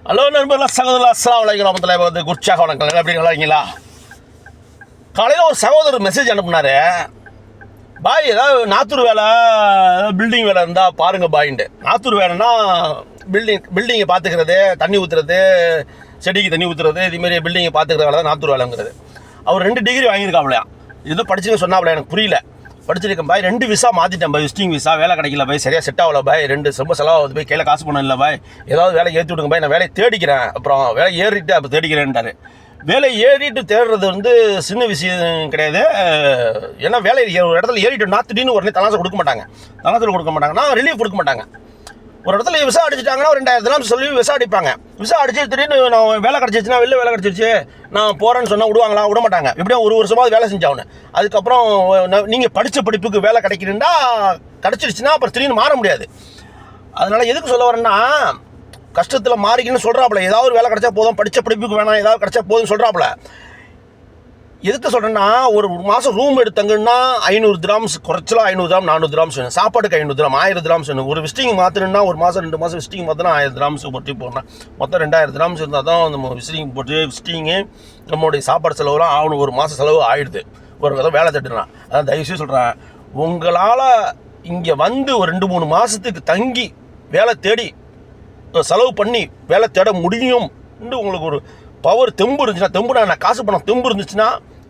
Hello நண்பர்களா, சகோதரா, அஸ்ஸலாமு அலைக்கும் வரஹ்மத்துல்லாஹி வபரகாத்துஹு. உற்சாக வணக்கம். எப்படி இருக்கீங்களா? காலையில் ஒரு சகோதரர் மெசேஜ் அனுப்புனாரு. பாய், ஏதாவது நாத்தூர் வேலை, பில்டிங் வேலை இருந்தால் பாருங்கள் பாயின்ட்டு. நாத்தூர் வேலைன்னா பில்டிங்கை பார்த்துக்கிறது, தண்ணி ஊற்றுறது, செடிக்கு தண்ணி ஊற்றுறது, இதுமாரி பில்டிங்கை பார்த்துக்கிற வேலை தான் நாத்தூர் வேலைங்கிறது. அவர் 2 டிகிரி வாங்கியிருக்காப்லையா. இது படிச்சுன்னு சொன்னாப்ல, எனக்கு புரியல. படிச்சிருக்கேன் பாய், 2 விசா மாற்றிட்டேன் பாய், விசிட்டிங் விசா. வேலை கிடைக்கல பாய், சரியாக செட் ஆகல பாய், 2 ரொம்ப செலவாகுது பாய், கையில் காசு பண்ண இல்லை பாய், ஏதாவது வேலை ஏற்றி விடுங்க பாய், நான் வேலையை தேடிக்கிறேன், அப்புறம் வேலை ஏறிட்டு அப்போ தேடிக்கிறேன்ட்டாரு. வேலை ஏறிட்டு தேடுறது சின்ன விஷயம் கிடையாது. ஏன்னா வேலை ஒரு இடத்துல ஏறிட்டோம்னா திடீர்னு உடனே தலாசை கொடுக்க மாட்டாங்க. தலாசில் கொடுக்க மாட்டாங்கன்னா ரிலீஃப் கொடுக்க மாட்டாங்க. ஒரு இடத்துல விசா அடிச்சிட்டாங்கன்னா 2000 தினம் சொல்லி விசா அடிப்பாங்க. விசா அடிச்சு திடீர்னு நான் வேலை கிடச்சிருச்சுன்னா, வெளில வேலை கிடச்சிருச்சு நான் போகிறேன்னு சொன்னால் விடுவாங்களா? விட மாட்டாங்க. எப்படியும் 1 வருஷமாவது வேலை செஞ்சாகனு. அதுக்கப்புறம் நீங்கள் படித்த படிப்புக்கு வேலை கிடைக்கிறீங்கன்னா கிடச்சிருச்சுன்னா அப்புறம் திடீர்னு மாற முடியாது. அதனால் எதுக்கு சொல்ல வரேன்னா, கஷ்டத்தில் மாறிக்கணும்னு சொல்கிறாப்புல. ஏதாவது ஒரு வேலை கிடச்சா போதும், படித்த படிப்புக்கு வேணாம், ஏதாவது கிடச்சா போதும்னு சொல்கிறாப்புல. எதுக்கு சொல்கிறேன்னா, ஒரு மாதம் ரூம் எடுத்தங்கன்னா 500 திராம்ஸ், குறைச்சலாம் 500 திராம் 400 திராம்ஸ் வேணும். சாப்பாட்டுக்கு 500 திராம் 1000 திராம்ஸ் வேணும். ஒரு விசிட்டிங் மாற்றணுன்னா ஒரு மாதம் 2 மாதம் விசிட்டிங் மாற்றினா 1000 திராம்ஸ் போட்டு போடணும். மொத்தம் 2000 திராம்ஸ் இருந்தால் தான் நம்ம விசிட்டிங் போட்டு விசிட்டிங்கு நம்மளுடைய சாப்பாடு செலவுலாம் ஆகணும். ஒரு மாதம் செலவு ஆகிடுது. ஒரு விதம் வேலை தட்டுறான். அதான் தயவுசெய்து சொல்கிறேன், உங்களால் இங்கே வந்து ஒரு 2-3 மாதத்துக்கு தங்கி வேலை தேடி செலவு பண்ணி வேலை தேட முடியும். உங்களுக்கு ஒரு பவர் தெம்பு இருந்துச்சுன்னா, தெம்புனா நான் காசு பணம் தெம்பு இருந்துச்சுன்னா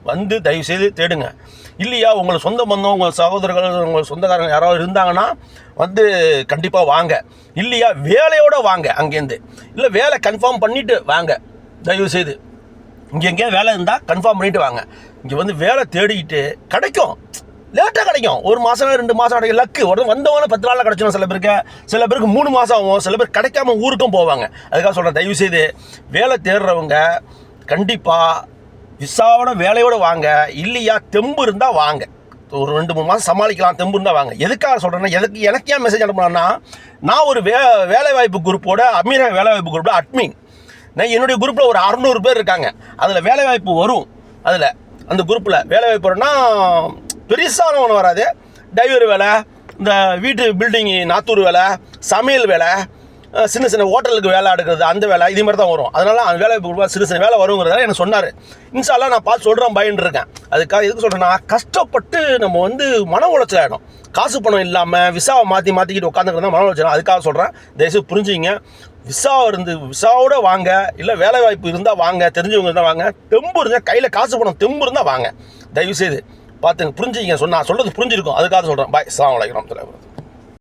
வந்து தயவுசெய்து தேடுங்க. இல்லையா, உங்களை சொந்த பந்தம், உங்கள் சகோதரர்கள், உங்கள் சொந்தக்காரங்க யாராவது இருந்தாங்கன்னா வந்து கண்டிப்பாக வாங்க. இல்லையா வேலையோடு வாங்க அங்கேருந்து. இல்லை வேலை கன்ஃபார்ம் பண்ணிவிட்டு வாங்க. தயவுசெய்து இங்கே எங்கேயாவது வேலை இருந்தால் கன்ஃபார்ம் பண்ணிவிட்டு வாங்க. இங்கே வந்து வேலை தேடிக்கிட்டு கிடைக்கும், லேட்டாக கிடைக்கும். 1 மாதம் 2 மாதம் கிடைக்கும். லக்கு ஒரு வந்தவங்க 10 நாளில் கிடச்சிடும். சில பேருக்கு 3 மாதம் ஆகும். சில பேர் கிடைக்காம ஊருக்கும் போவாங்க. அதுக்காக சொல்கிறேன், தயவுசெய்து வேலை தேடுறவங்க கண்டிப்பாக விசாவோட வேலையோடு வாங்க. இல்லையா தெம்பு இருந்தால் வாங்க. ஒரு 2-3 மாதம் சமாளிக்கலாம், தெம்பு இருந்தால் வாங்க. எதுக்காக சொல்கிறேன்னா, எனக்கு ஏன் மெசேஜ் அனுப்புனா, நான் ஒரு வேலைவாய்ப்பு குரூப்போட அமீரக வேலைவாய்ப்பு குரூப்பில் அட்மின். நான் என்னுடைய குரூப்பில் ஒரு 600 பேர் இருக்காங்க. அதில் வேலைவாய்ப்பு வரும். அதில் அந்த குரூப்பில் வேலைவாய்ப்பு வரும்னா பெருசான ஒன்று வராது. டிரைவர் வேலை, இந்த வீட்டு பில்டிங் நாத்தூர் வேலை, சமையல் வேலை, சின்ன சின்ன ஹோட்டலுக்கு வேலை எடுக்கிறது, அந்த வேலை, இது மாதிரி தான் வரும். அதனால் அந்த வேலை சின்ன வேலை வருங்கிறதால எனக்கு சொன்னார். இன்ஷால்லா நான் பார்த்து சொல்கிறேன் பயன் இருக்கேன். அதுக்காக எதுக்கு சொல்கிறேன்னா, கஷ்டப்பட்டு நம்ம மன உளைச்சல் ஆகிடும். காசு பணம் இல்லாமல் விசாவை மாற்றிக்கிட்டு உட்காந்துக்கிறதா மன உளைச்சல். அதுக்காக சொல்கிறேன், தயவுசெய்து புரிஞ்சுங்க. விசாவோட வாங்க. இல்லை வேலை வாய்ப்பு இருந்தால் வாங்க, தெரிஞ்சவங்க இருந்தால் வாங்க, தெம்பு இருந்தால் கையில் காசு பணம் தெம்பு இருந்தால் வாங்க. தயவுசெய்து பார்த்துங்க, புரிஞ்சுங்க. சொல்கிறது புரிஞ்சிருக்கும். அதுக்காக சொல்கிறேன். பாய், அஸ்ஸலாமு அலைக்கும் வரஹ்மத்துல்லாஹி வபரகாத்துஹு.